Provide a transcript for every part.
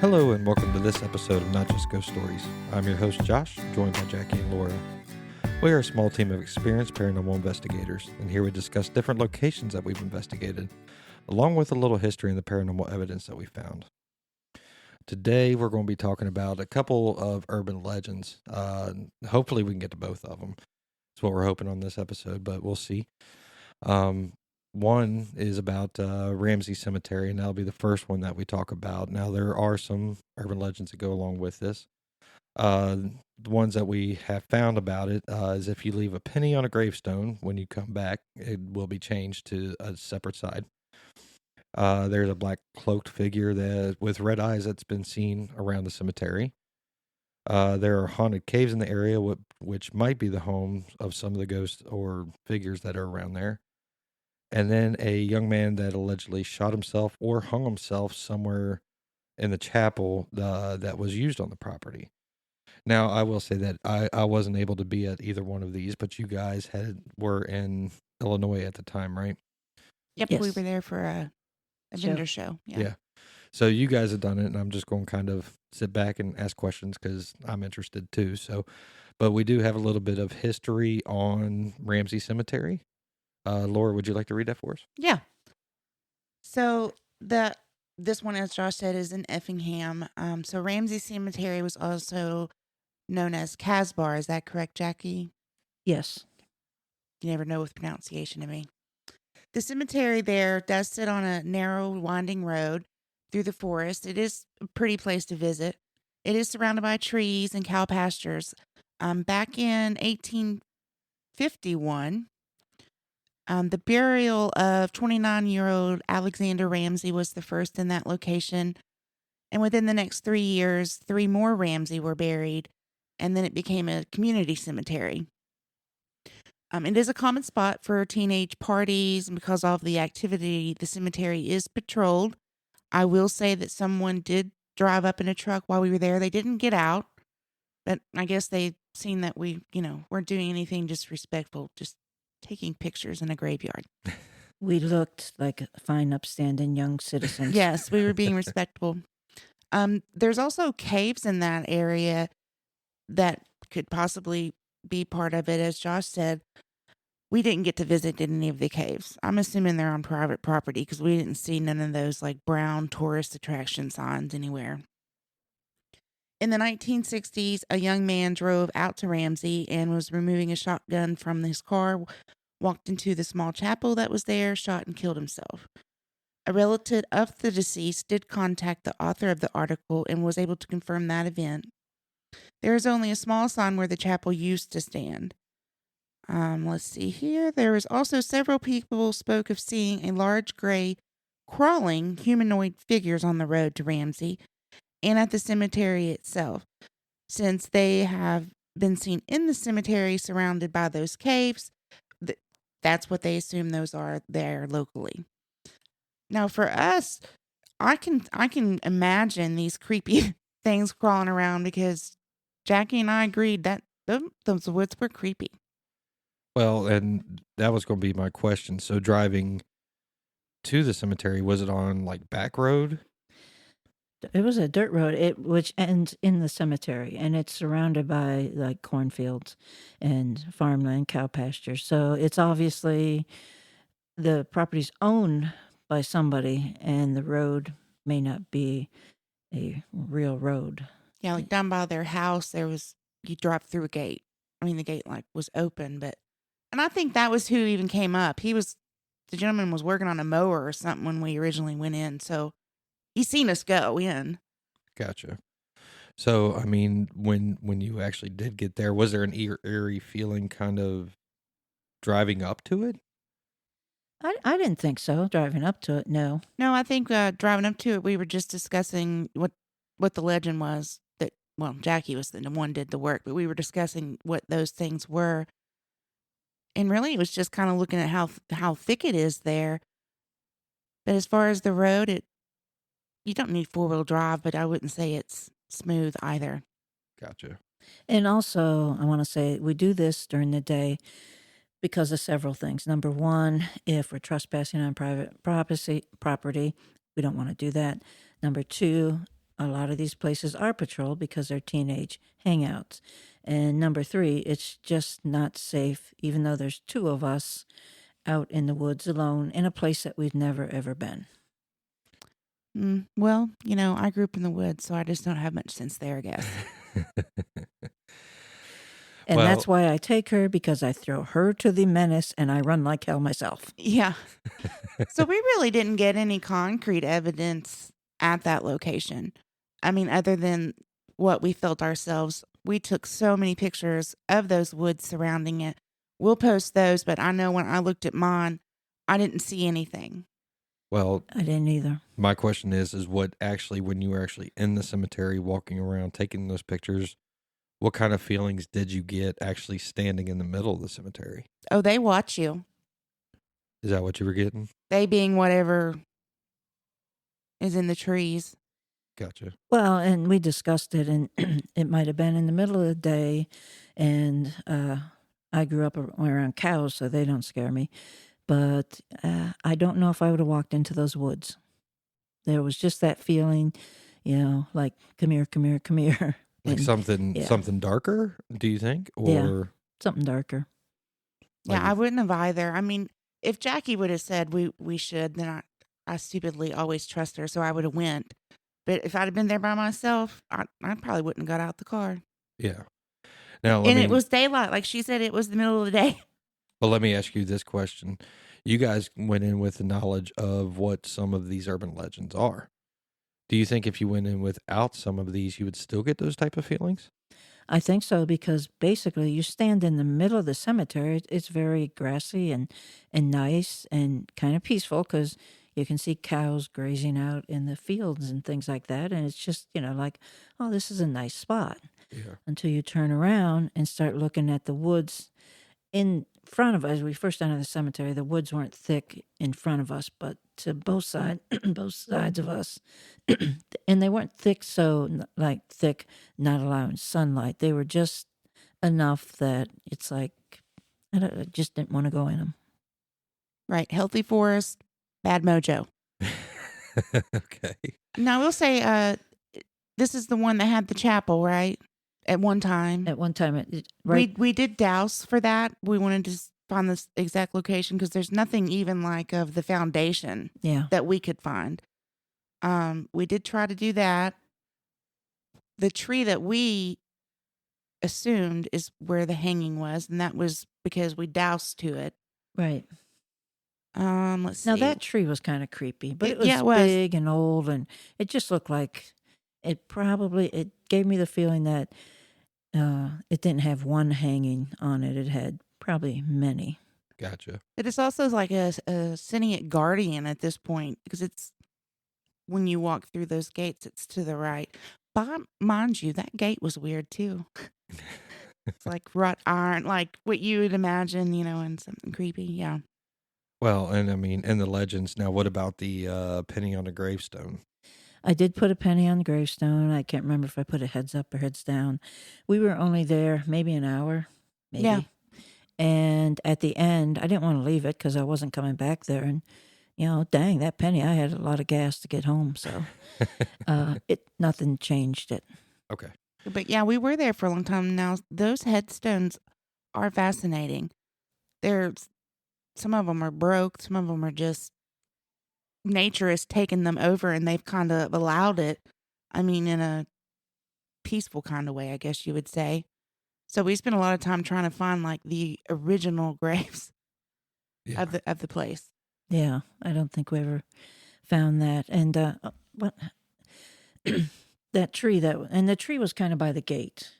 Hello and welcome to this episode of Not Just Ghost Stories. I'm your host Josh, joined by Jackie and Laura. We are a small team of experienced paranormal investigators, and here we discuss different locations that we've investigated, along with a little history and the paranormal evidence that we found. Today we're going to be talking about a couple of urban legends. Hopefully we can get to both of them. That's what we're hoping on this episode, but we'll see. One is about Ramsey Cemetery, and that'll be the first one that we talk about. Now, there are some urban legends that go along with this. The ones that we have found about it is if you leave a penny on a gravestone, when you come back, it will be changed to a separate side. There's a black cloaked figure that with red eyes that's been seen around the cemetery. There are haunted caves in the area, which might be the home of some of the ghosts or figures that are around there. And then a young man that allegedly shot himself or hung himself somewhere in the chapel that was used on the property. Now, I will say that I wasn't able to be at either one of these, but you guys were in Illinois at the time, right? Yep, Yes. we were there for a vendor show. Yeah. So you guys have done it, and I'm just going to kind of sit back and ask questions because I'm interested too. But we do have a little bit of history on Ramsey Cemetery. Laura, would you like to read that for us? Yeah. So this one, as Josh said, is in Effingham. So Ramsey Cemetery was also known as Casbar. Is that correct, Jackie? Yes. You never know with pronunciation to me. The cemetery there does sit on a narrow, winding road through the forest. It is a pretty place to visit. It is surrounded by trees and cow pastures. Back in 1851, the burial of 29-year-old Alexander Ramsey was the first in that location. And within the next 3 years, 3 more Ramsey were buried, and then it became a community cemetery. It is a common spot for teenage parties, and because of the activity, the cemetery is patrolled. I will say that someone did drive up in a truck while we were there. They didn't get out, but I guess they seen that we, weren't doing anything disrespectful, just taking pictures in a graveyard. We looked like fine, upstanding young citizens. Yes, we were being respectable. There's also caves in that area that could possibly be part of it. As Josh said, we didn't get to visit any of the caves. I'm assuming they're on private property because we didn't see none of those like brown tourist attraction signs anywhere. In the 1960s, a young man drove out to Ramsey and was removing a shotgun from his car, walked into the small chapel that was there, shot and killed himself. A relative of the deceased did contact the author of the article and was able to confirm that event. There is only a small sign where the chapel used to stand. Let's see here. There was also several people spoke of seeing a large gray crawling humanoid figures on the road to Ramsey and at the cemetery itself. Since they have been seen in the cemetery surrounded by those caves, that's what they assume those are there locally. Now for us, I can imagine these creepy things crawling around because Jackie and I agreed that those woods were creepy. Well, and that was going to be my question. So driving to the cemetery, was it on like back road? It was a dirt road, which ends in the cemetery, and it's surrounded by like cornfields and farmland, cow pastures. So it's obviously the property's owned by somebody, and the road may not be a real road. Yeah, like down by their house, you drive through a gate. I mean, the gate like was open, and I think that was who even came up. The gentleman was working on a mower or something when we originally went in, so he seen us go in. Gotcha. So, I mean, when you actually did get there, was there an eerie feeling kind of driving up to it? I didn't think so, driving up to it, no. No, I think driving up to it, we were just discussing what the legend was. That Jackie was the one did the work, but we were discussing what those things were. And really, it was just kind of looking at how thick it is there. But as far as the road, you don't need 4-wheel drive, but I wouldn't say it's smooth either. Gotcha. And also, I want to say we do this during the day because of several things. Number one, if we're trespassing on private property, we don't want to do that. Number two, a lot of these places are patrolled because they're teenage hangouts. And number three, it's just not safe, even though there's two of us out in the woods alone in a place that we've never ever been. Well, I grew up in the woods, so I just don't have much sense there, I guess. And Well- that's why I take her, because I throw her to the menace and I run like hell myself. Yeah. So we really didn't get any concrete evidence at that location. I mean, other than what we felt ourselves. We took so many pictures of those woods surrounding it. We'll post those, but I know when I looked at mine, I didn't see anything. Well, I didn't either. my question is what actually, when you were actually in the cemetery, walking around, taking those pictures, what kind of feelings did you get actually standing in the middle of the cemetery? Oh, they watch you. Is that what you were getting? They being whatever is in the trees. Gotcha. Well, and we discussed it, and it might have been in the middle of the day, and I grew up around cows, so they don't scare me. But I don't know if I would have walked into those woods. There was just that feeling, like, come here, come here, come here. Like And something darker, do you think? Or Yeah. something darker. like- Yeah, I wouldn't have either. I mean, if Jackie would have said we should, then I stupidly always trust her, so I would have went. But if I'd have been there by myself, I probably wouldn't have got out the car. Yeah. Now, And it was daylight. Like she said, it was the middle of the day. well, let me ask you this question. You guys went in with the knowledge of what some of these urban legends are. Do you think if you went in without some of these, you would still get those type of feelings? I think so, because basically you stand in the middle of the cemetery. It's very grassy and nice and kind of peaceful, because you can see cows grazing out in the fields and things like that. And it's just, like, oh, this is a nice spot. Yeah. Until you turn around and start looking at the woods in front of us. We first entered the cemetery. The woods weren't thick in front of us, but to both sides of us. And they weren't thick, thick, not allowing sunlight. They were just enough that it's like, I just didn't want to go in them. Right. Healthy forest, bad mojo. Okay. Now, I will say this is the one that had the chapel, right? At one time. At one time, right? We did douse for that. We wanted to find this exact location because there's nothing even like of the foundation Yeah. that we could find. We did try to do that. The tree that we assumed is where the hanging was, and that was because we doused to it. Right. Let's see. Now, that tree was kind of creepy, but it was, Yeah, it was. big and old, and it just looked like it gave me the feeling that it didn't have one hanging on it. It had probably many. Gotcha. But it's also like a Cynic guardian at this point, because it's when you walk through those gates, it's to the right. But mind you, that gate was weird too. It's like wrought iron, like what you would imagine, and something creepy. Yeah. Well, and I mean, and the legends. Now, what about the penny on the gravestone? I did put a penny on the gravestone. I can't remember if I put it heads up or heads down. We were only there maybe an hour, maybe. Yeah. And at the end, I didn't want to leave it because I wasn't coming back there. And, dang, that penny, I had a lot of gas to get home. So nothing changed it. Okay. But yeah, we were there for a long time. Now, those headstones are fascinating. Some of them are broke. Some of them are just nature has taken them over and they've kind of allowed it. I mean, in a peaceful kind of way, I guess you would say. So we spent a lot of time trying to find like the original graves Yeah. of the place. Yeah, I don't think we ever found that. And what that tree the tree was kind of by the gate.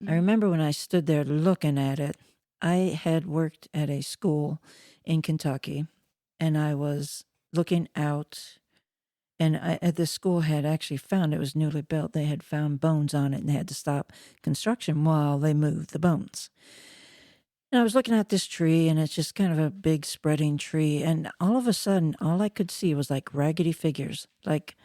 I remember when I stood there looking at it. I had worked at a school in Kentucky, and I was looking out, and the school had actually found, it was newly built. They had found bones on it, and they had to stop construction while they moved the bones. And I was looking at this tree, and it's just kind of a big spreading tree. And all of a sudden, all I could see was like raggedy figures, like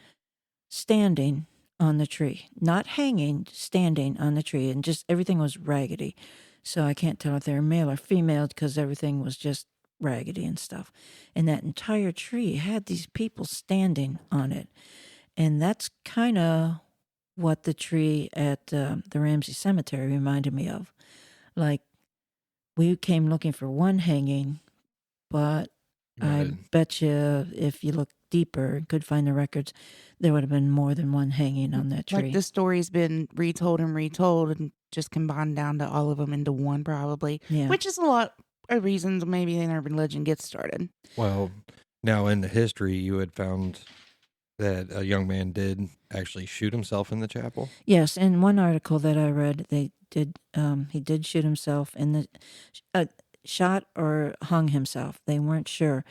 standing on the tree, not hanging, standing on the tree. And just everything was raggedy. So I can't tell if they were male or female because everything was just raggedy and stuff. And that entire tree had these people standing on it. And that's kind of what the tree at the Ramsey Cemetery reminded me of. Like, we came looking for one hanging, but I Right. bet you if you look deeper and could find the records, there would have been more than one hanging on that Like tree. the story's been retold and just combined down to all of them into one, probably. Yeah. Which is a lot of reasons maybe an urban legend gets started. Well, now in the history, you had found that a young man did actually shoot himself in the chapel. Yes, in one article that I read, they did. He did shoot himself in the shot or hung himself. They weren't sure,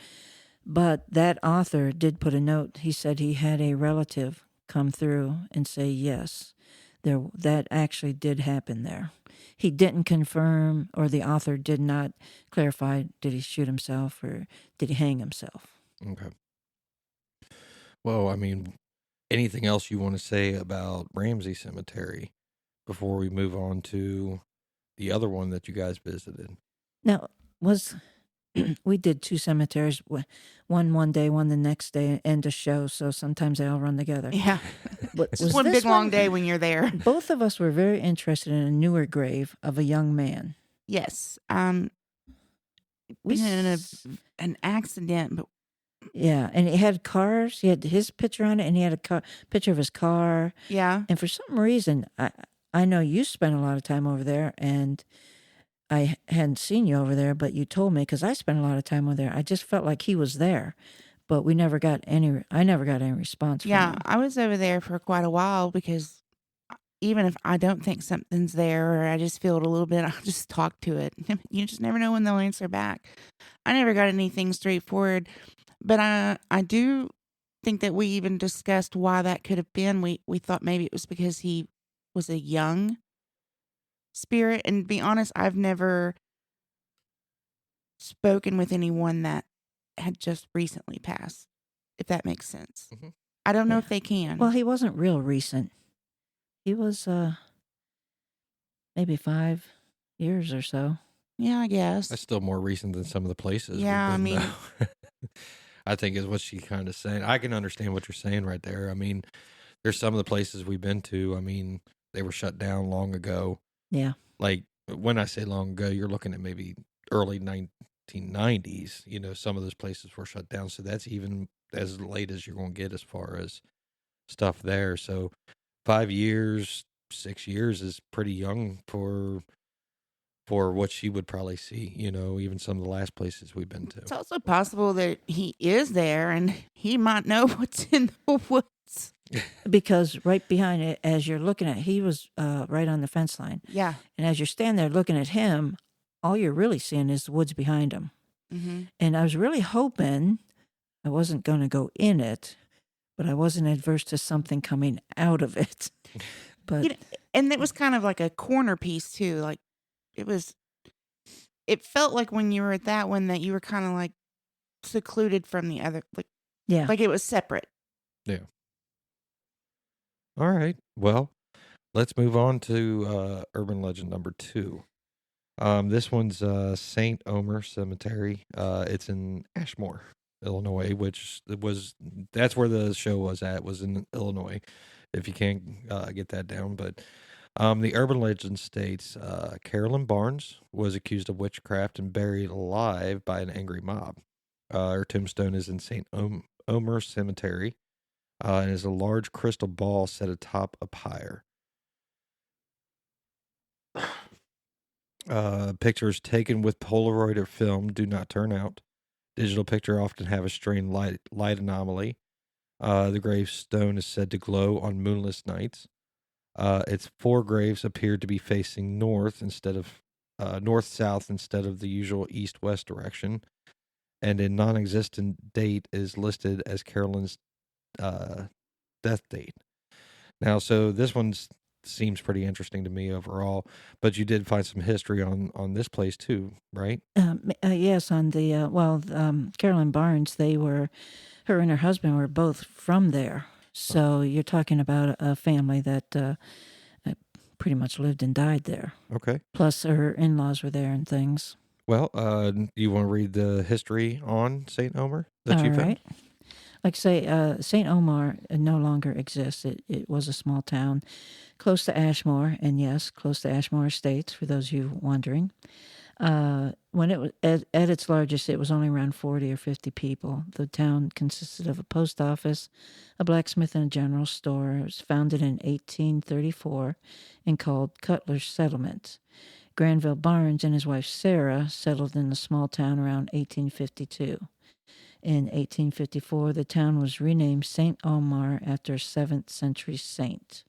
but that author did put a note. He said he had a relative come through and say yes, there that actually did happen there. He didn't confirm, or the author did not clarify. Did he shoot himself or did he hang himself? Okay. Well, I mean, anything else you want to say about Ramsey Cemetery before we move on to the other one that you guys visited? Now, was we did two cemeteries, one day, one the next day, end of show. So sometimes they all run together. Yeah. But It's was one this big long day when you're there. Both of us were very interested in a newer grave of a young man. Yes. We Been in s- an accident, but yeah, and he had cars. He had his picture on it, and he had a picture of his car. yeah. And for some reason, I know you spent a lot of time over there, and I hadn't seen you over there, but you told me because I spent a lot of time over there. I just felt like he was there, but we never got any. I never got any response from Yeah, him. I was over there for quite a while because even if I don't think something's there or I just feel it a little bit, I'll just talk to it. You just never know when they'll answer back. I never got anything straightforward, but I do think that we even discussed why that could have been. We thought maybe it was because he was a young spirit, and to be honest, I've never spoken with anyone that had just recently passed, if that makes sense. Mhm. I don't know Yeah. if they can. Well, he wasn't real recent. He was maybe 5 years or so. Yeah, I guess. That's still more recent than some of the places. Yeah, I we've been, mean- though. I think is what she kind of saying. I can understand what you're saying right there. I mean, there's some of the places we've been to. I mean, they were shut down long ago. Yeah. Like when I say long ago, you're looking at maybe early 1990s. You know, some of those places were shut down. So that's even as late as you're going to get as far as stuff there. So 5 years, 6 years is pretty young for what she would probably see, you know, even some of the last places we've been to. It's also possible that he is there and he might know what's in the woods. Because right behind it, as you're looking at, he was right on the fence line. Yeah. And as you're standing there looking at him, all you're really seeing is the woods behind him. Mm-hmm. And I was really hoping I wasn't going to go in it, but I wasn't adverse to something coming out of it. But You know, and it was kind of like a corner piece too. Like it felt like when you were at that one that you were kind of like secluded from the other, yeah, like it was separate. All right. Well, let's move on to urban legend number 2. This one's St. Omer Cemetery. It's in Ashmore, Illinois, that's where the show was in Illinois. If you can't get that down, but the urban legend states Carolyn Barnes was accused of witchcraft and buried alive by an angry mob. Her tombstone is in St. Omer Cemetery, and is a large crystal ball set atop a pyre. Pictures taken with Polaroid or film do not turn out. Digital picture often have a strange light anomaly. The gravestone is said to glow on moonless nights. Its 4 graves appear to be facing north instead of north-south instead of the usual east-west direction. And a non-existent date is listed as Carolyn's death date. Now, so this one seems pretty interesting to me overall, but you did find some history on this place too, right? yes, on the Carolyn Barnes, her and her husband were both from there. So you're talking about a family that pretty much lived and died there. Okay. Plus, her in-laws were there and things. Well, do you want to read the history on St. Omer that All you found? right. like say, St. Omar no longer exists. It was a small town close to Ashmore, and yes, close to Ashmore Estates, for those of you wondering. When it was at its largest, it was only around 40 or 50 people. The town consisted of a post office, a blacksmith, and a general store. It was founded in 1834 and called Cutler's Settlement. Granville Barnes and his wife Sarah settled in the small town around 1852. In 1854, the town was renamed St. Omar after a 7th century saint.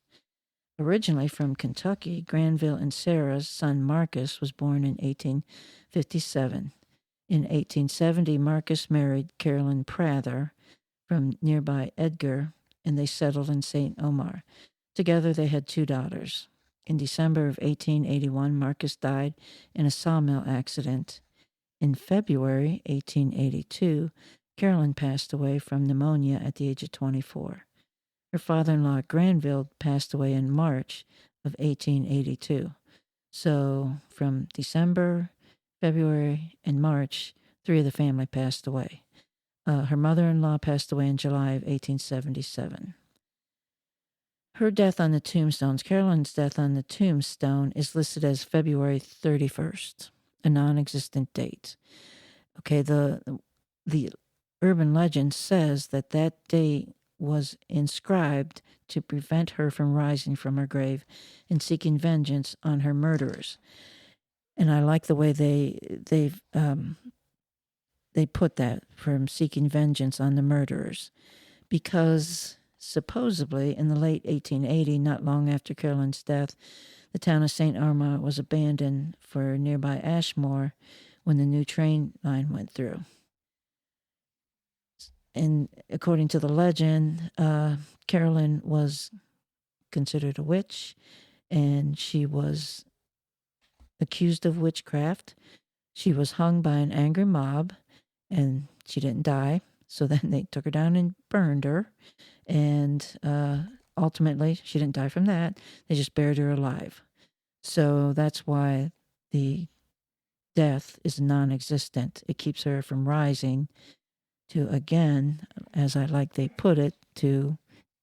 Originally from Kentucky, Granville and Sarah's son Marcus was born in 1857. In 1870, Marcus married Carolyn Prather from nearby Edgar, and they settled in St. Omar. Together, they had 2 daughters. In December of 1881, Marcus died in a sawmill accident. In February 1882, Carolyn passed away from pneumonia at the age of 24. Her father-in-law, Granville, passed away in March of 1882. So from December, February, and March, 3 of the family passed away. Her mother-in-law passed away in July of 1877. Her death on the tombstones, Carolyn's death on the tombstone, is listed as February 31st, a non-existent date. Okay, the urban legend says that date was inscribed to prevent her from rising from her grave and seeking vengeance on her murderers. And I like the way they put that, from seeking vengeance on the murderers, because supposedly in the late 1880, not long after Carolyn's death, the town of St. Omar was abandoned for nearby Ashmore when the new train line went through. And according to the legend, Carolyn was considered a witch, and she was accused of witchcraft. She was hung by an angry mob, and she didn't die. So then they took her down and burned her. And ultimately, she didn't die from that. They just buried her alive. So that's why the death is non existent. It keeps her from rising to, again, as I like they put it, to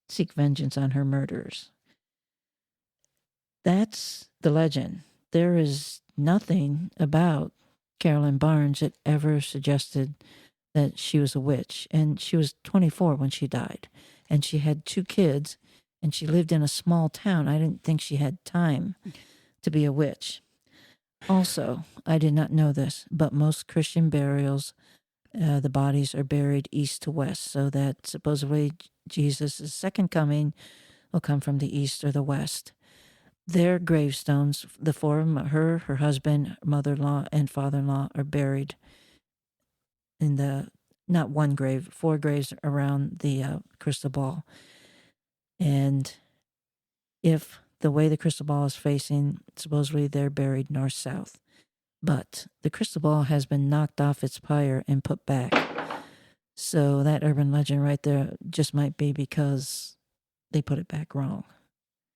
seek vengeance on her murderers. That's the legend. There is nothing about Carolyn Barnes that ever suggested that she was a witch. And she was 24 when she died. And she had 2 kids, and she lived in a small town. I didn't think she had time to be a witch. Also, I did not know this, but most Christian burials, the bodies are buried east to west, so that supposedly Jesus' second coming will come from the east or the west. Their gravestones, the 4 of them, her husband, mother-in-law, and father-in-law, are buried in the, not one grave, 4 graves around the crystal ball. And if the way the crystal ball is facing, supposedly they're buried north-south. But the crystal ball has been knocked off its pyre and put back. So that urban legend right there just might be because they put it back wrong.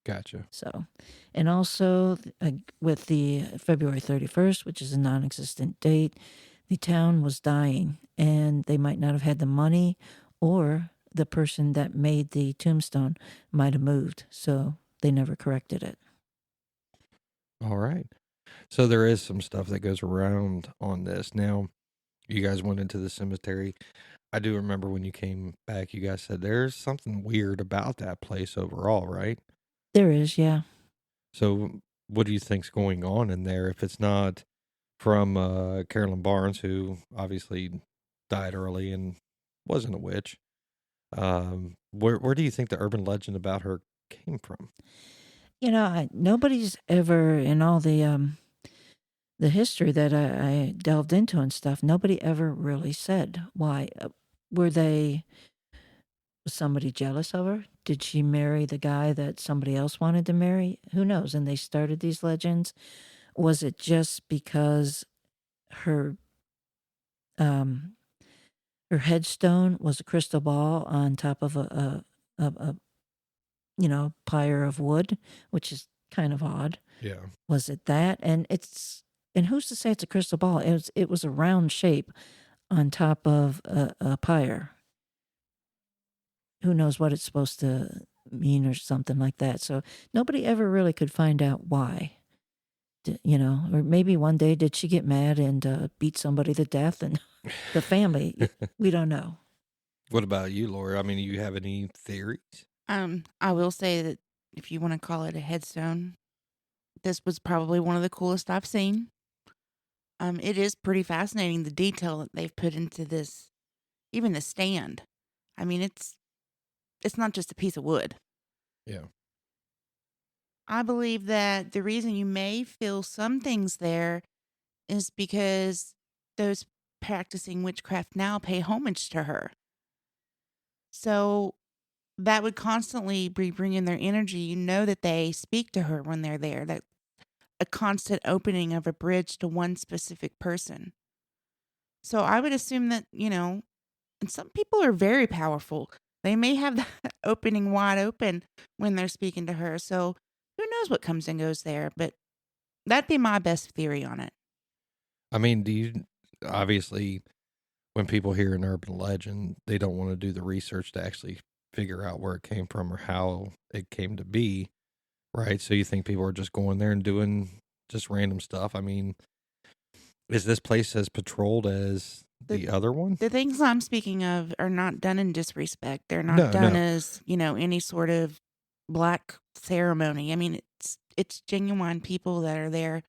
Gotcha. So, and also with the February 31st, which is a non-existent date, the town was dying, and they might not have had the money, or the person that made the tombstone might have moved. So they never corrected it. All right. So there is some stuff that goes around on this. Now, you guys went into the cemetery. I do remember when you came back, you guys said there's something weird about that place overall, right? There is, yeah. So what do you think's going on in there if it's not from Carolyn Barnes, who obviously died early and wasn't a witch? Where do you think the urban legend about her came from? You know, nobody's ever, in all the history that I delved into and stuff, nobody ever really said why. Was somebody jealous of her? Did she marry the guy that somebody else wanted to marry? Who knows? And they started these legends. Was it just because her her headstone was a crystal ball on top of a pyre of wood, which is kind of odd. Yeah. Was it that? And who's to say it's a crystal ball? It was a round shape on top of a pyre. who knows what it's supposed to mean or something like that. So nobody ever really could find out why. Or maybe one day did she get mad and beat somebody to death and the family, we don't know. What about you, Laura? I mean, do you have any theories? I will say that if you want to call it a headstone, this was probably one of the coolest I've seen. It is pretty fascinating the detail that they've put into this, even the stand. I mean, it's not just a piece of wood. Yeah. I believe that the reason you may feel some things there is because those practicing witchcraft now pay homage to her. So that would constantly be bringing their energy. You know that they speak to her when they're there. That a constant opening of a bridge to one specific person. So I would assume that, and some people are very powerful. They may have that opening wide open when they're speaking to her. So who knows what comes and goes there, but that'd be my best theory on it. I mean, do you obviously when people hear an urban legend, they don't want to do the research to actually figure out where it came from or how it came to be, right? So you think people are just going there and doing just random stuff? I mean, is this place as patrolled as the other one? The things I'm speaking of are not done in disrespect. They're not No, done no. as, any sort of black ceremony. I mean, it's genuine people that are there,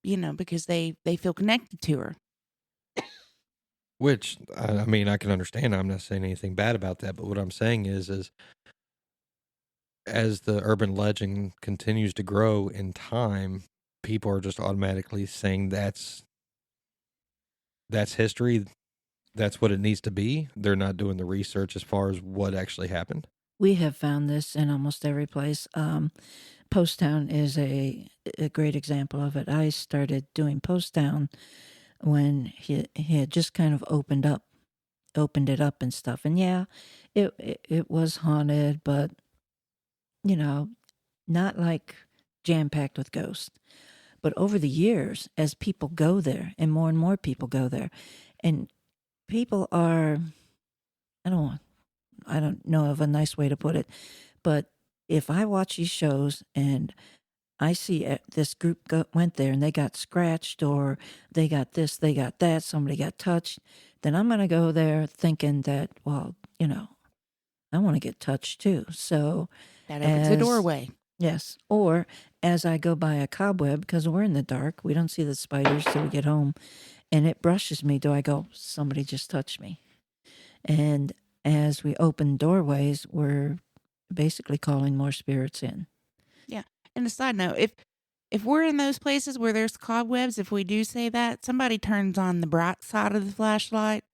because they feel connected to her. Which I mean, I can understand. I'm not saying anything bad about that, but what I'm saying is as the urban legend continues to grow in time, people are just automatically saying that's history. That's what it needs to be. They're not doing the research as far as what actually happened. We have found this in almost every place. Post Town is a great example of it. I started doing Post Town when he had just kind of opened it up and stuff. And yeah, it was haunted, but not like jam packed with ghosts. But over the years, as people go there, and more people go there, and people are, I don't I don't know of a nice way to put it, but if I watch these shows and I see this group went there and they got scratched or they got this, they got that, somebody got touched, then I'm going to go there thinking that, well, I want to get touched too. So, That opens the doorway. yes, or as I go by a cobweb, because we're in the dark, we don't see the spiders till we get home, and it brushes me, do I go, somebody just touched me? And as we open doorways, we're basically calling more spirits in. Yeah. And a side note, if we're in those places where there's cobwebs, if we do say that, somebody turns on the bright side of the flashlight,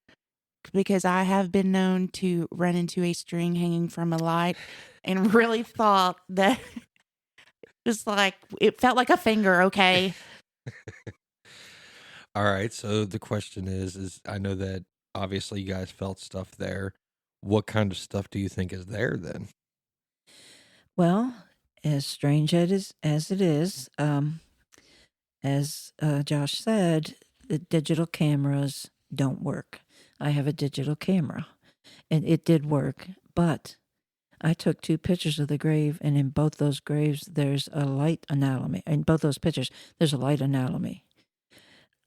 because I have been known to run into a string hanging from a light and really thought that it felt like a finger, okay? All right. So the question is I know that obviously you guys felt stuff there. What kind of stuff do you think is there then? Well, as strange as it is, as Josh said, the digital cameras don't work. I have a digital camera, and it did work, but I took 2 pictures of the grave, and in both those graves, there's a light anatomy. In both those pictures, there's a light anatomy.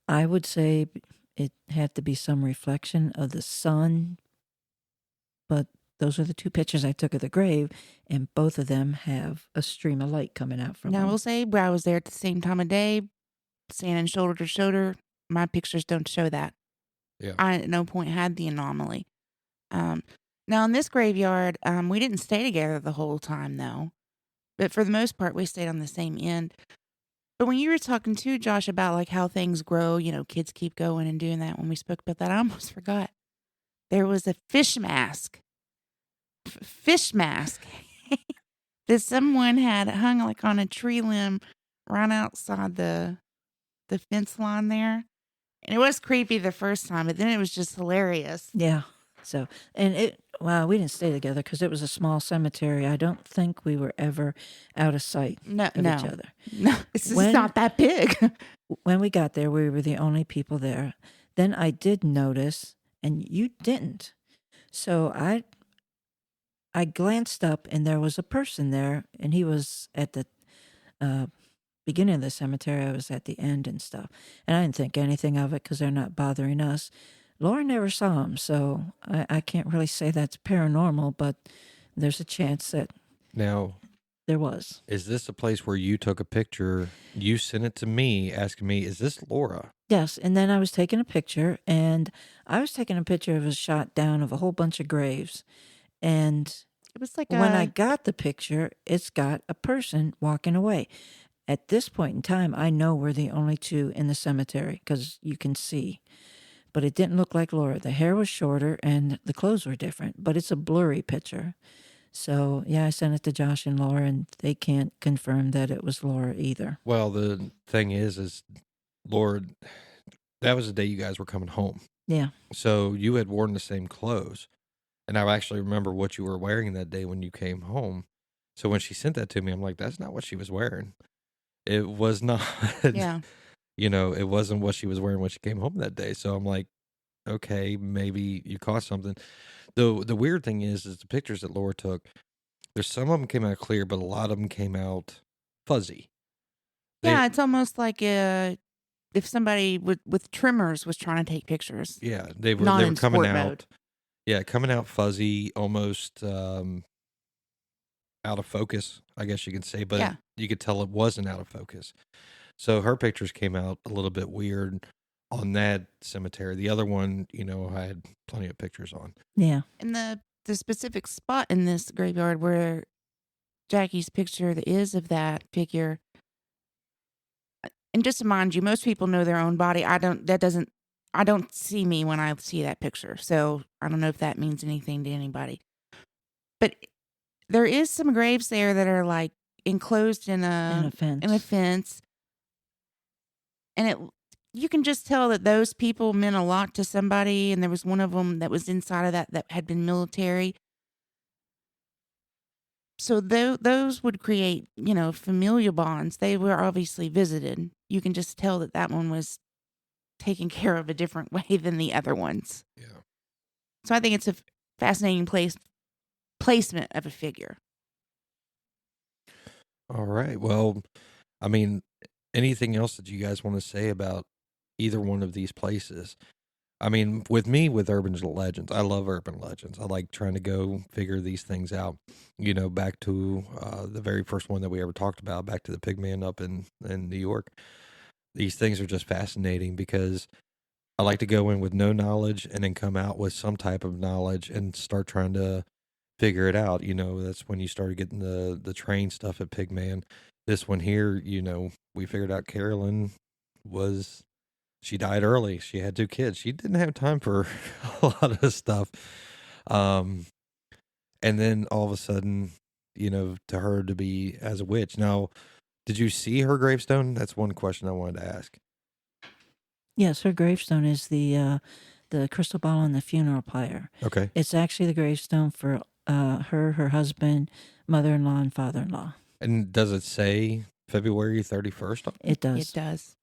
I would say it had to be some reflection of the sun, but those are the 2 pictures I took of the grave, and both of them have a stream of light coming out from Now, I them. will say, I was there at the same time of day, standing shoulder to shoulder. My pictures don't show that. Yeah. I at no point had the anomaly. Now, in this graveyard, we didn't stay together the whole time, though. But for the most part, we stayed on the same end. But when you were talking to Josh about like how things grow, kids keep going and doing that. When we spoke about that, I almost forgot. There was a fish mask that someone had hung like on a tree limb right outside the fence line there. And it was creepy the first time, but then it was just hilarious. Yeah. So, and we didn't stay together because it was a small cemetery. I don't think we were ever out of sight of each other. No, it's just not that big. When we got there, we were the only people there. Then I did notice, and you didn't. So I glanced up and there was a person there, and he was at the uh, beginning of the cemetery. I was at the end and stuff. And I didn't think anything of it because they're not bothering us. Laura never saw him, so I can't really say that's paranormal, but there's a chance that Now, there was. is this a place where you took a picture? You sent it to me asking me, is this Laura? Yes, and then I was taking a picture, and I was taking a picture of a shot down of a whole bunch of graves. And It was like when I a got the picture, it's got a person walking away. At this point in time, I know we're the only two in the cemetery because you can see. But it didn't look like Laura. The hair was shorter and the clothes were different, but it's a blurry picture. So, yeah, I sent it to Josh and Laura, and they can't confirm that it was Laura either. Well, the thing is Laura, that was the day you guys were coming home. Yeah. So you had worn the same clothes. And I actually remember what you were wearing that day when you came home. So when she sent that to me, I'm like, that's not what she was wearing. It was not, yeah. it wasn't what she was wearing when she came home that day. So I'm like, okay, maybe you caught something. The weird thing is the pictures that Laura took, there's some of them came out clear, but a lot of them came out fuzzy. Yeah, it's almost like if somebody with trimmers was trying to take pictures. Yeah, they Not were in coming sport out. mode. Yeah, coming out fuzzy, almost out of focus, I guess you could say, but Yeah. you could tell it wasn't out of focus. So her pictures came out a little bit weird on that cemetery. The other one, I had plenty of pictures on. Yeah. And the specific spot in this graveyard where Jackie's picture is of that figure. And just to mind you, most people know their own body. I don't see me when I see that picture. So I don't know if that means anything to anybody. But there is some graves there that are like enclosed in a fence. And you can just tell that those people meant a lot to somebody. And there was one of them that was inside of that had been military. So those would create, familial bonds. They were obviously visited. You can just tell that one was taken care of a different way than the other ones. Yeah. So I think it's a fascinating placement of a figure. All right. Well, I mean, anything else that you guys want to say about either one of these places? I mean, with urban legends, I love urban legends. I like trying to go figure these things out. Back to the very first one that we ever talked about, back to the Pigman up in New York. These things are just fascinating because I like to go in with no knowledge and then come out with some type of knowledge and start trying to figure it out. That's when you started getting the train stuff at Pigman. This one here, we figured out Carolyn she died early. She had 2 kids. She didn't have time for a lot of stuff. And then all of a sudden, to her to be as a witch. Now, did you see her gravestone? That's one question I wanted to ask. Yes, her gravestone is the crystal ball and the funeral pyre. Okay. It's actually the gravestone for her husband, mother-in-law, and father-in-law. And does it say February 31st? It does. It does.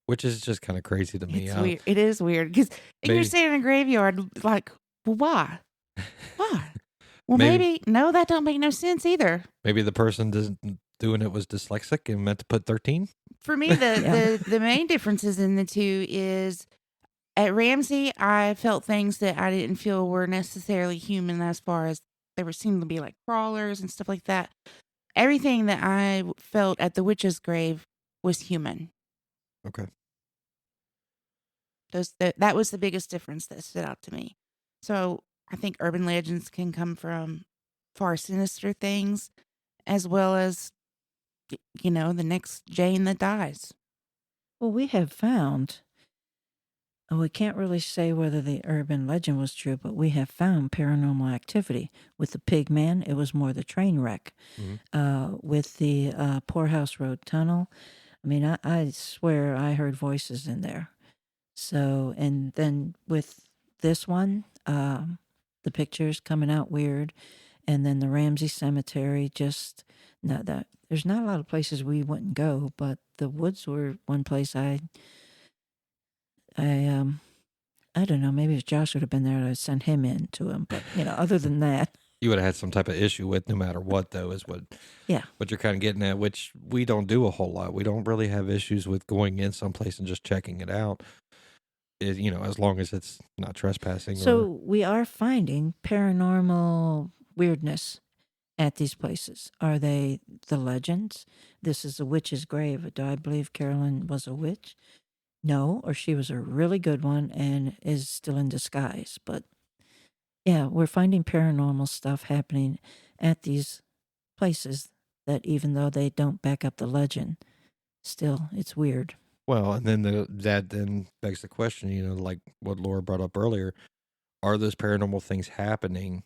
Which is just kind of crazy to me. It's weird. It is weird because you're sitting in a graveyard like, well, why? Why? Well, maybe no, that don't make no sense either. Maybe the person doing it was dyslexic and meant to put 13. For me, the main differences in the two is at Ramsey, I felt things that I didn't feel were necessarily human, as far as there seemed to be like crawlers and stuff like that. Everything that I felt at the witch's grave was human. Okay. That was the biggest difference that stood out to me. So I think urban legends can come from far sinister things, as well as, the next Jane that dies. Well, we have found, we can't really say whether the urban legend was true, but we have found paranormal activity. With the Pigman, it was more the train wreck. Mm-hmm. With the Poorhouse Road Tunnel, I mean, I swear I heard voices in there. So, and then with this one, the pictures coming out weird, and then the Ramsey Cemetery, just not that there's not a lot of places we wouldn't go, but the woods were one place I don't know, maybe if Josh would have been there, I'd send him in to him, but other than that. you would have had some type of issue with no matter what, though, is Yeah. what you're kind of getting at, which we don't do a whole lot. We don't really have issues with going in someplace and just checking it out, as long as it's not trespassing So we are finding paranormal weirdness at these places. Are they the legends? This is a witch's grave. Do I believe Carolyn was a witch? No, or she was a really good one and is still in disguise. But yeah, we're finding paranormal stuff happening at these places that even though they don't back up the legend, still it's weird. Well, and then that then begs the question, like what Laura brought up earlier, are those paranormal things happening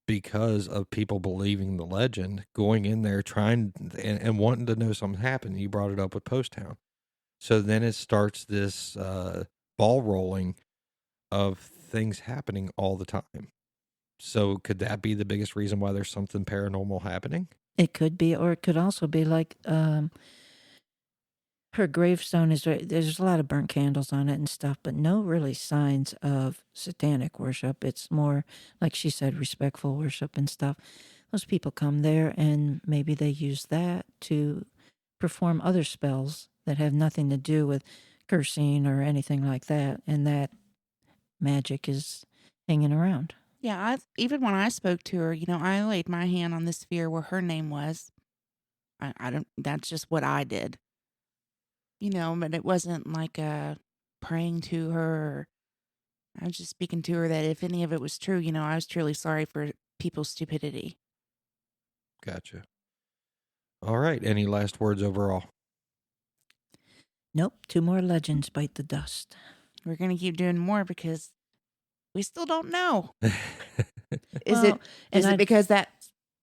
because of people believing the legend, going in there trying and wanting to know something happened? You brought it up with Post Town. So then it starts this ball rolling of things happening all the time. So could that be the biggest reason why there's something paranormal happening? It could be, or it could also be like her gravestone is right. There's a lot of burnt candles on it and stuff, but no really signs of satanic worship. It's more, like she said, respectful worship and stuff. Those people come there and maybe they use that to perform other spells that have nothing to do with cursing or anything like that. And that magic is hanging around. Yeah, even when I spoke to her, I laid my hand on the sphere where her name was. I don't. That's just what I did. But it wasn't like praying to her. Or, I was just speaking to her that if any of it was true, I was truly sorry for people's stupidity. Gotcha. All right. Any last words overall? Nope. 2 more legends bite the dust. We're gonna keep doing more because we still don't know. Is Well, it because that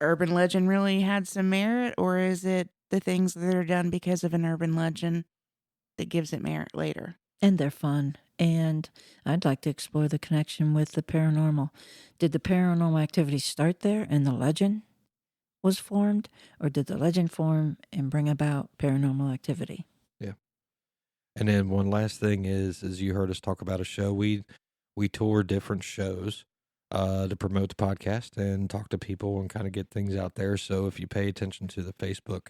urban legend really had some merit, or is it the things that are done because of an urban legend that gives it merit later? And they're fun. And I'd like to explore the connection with the paranormal. Did the paranormal activity start there and the legend was formed, or did the legend form and bring about paranormal activity? Yeah. And then one last thing is you heard us talk about a show. We tour different shows to promote the podcast and talk to people and kind of get things out there. So if you pay attention to the Facebook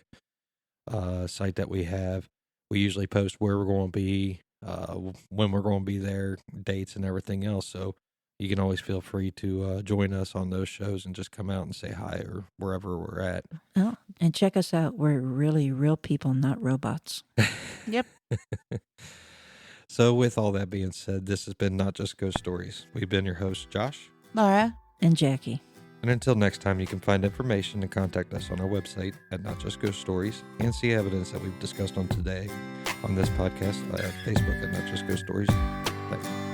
site that we have, we usually post where we're going to be, when we're going to be there, dates and everything else. So you can always feel free to join us on those shows and just come out and say hi or wherever we're at. Oh, and check us out. We're really real people, not robots. Yep. So with all that being said, this has been Not Just Ghost Stories. We've been your hosts, Josh. Laura. And Jackie. And until next time, you can find information and contact us on our website at Not Just Ghost Stories and see evidence that we've discussed on today on this podcast via Facebook at Not Just Ghost Stories. Thanks.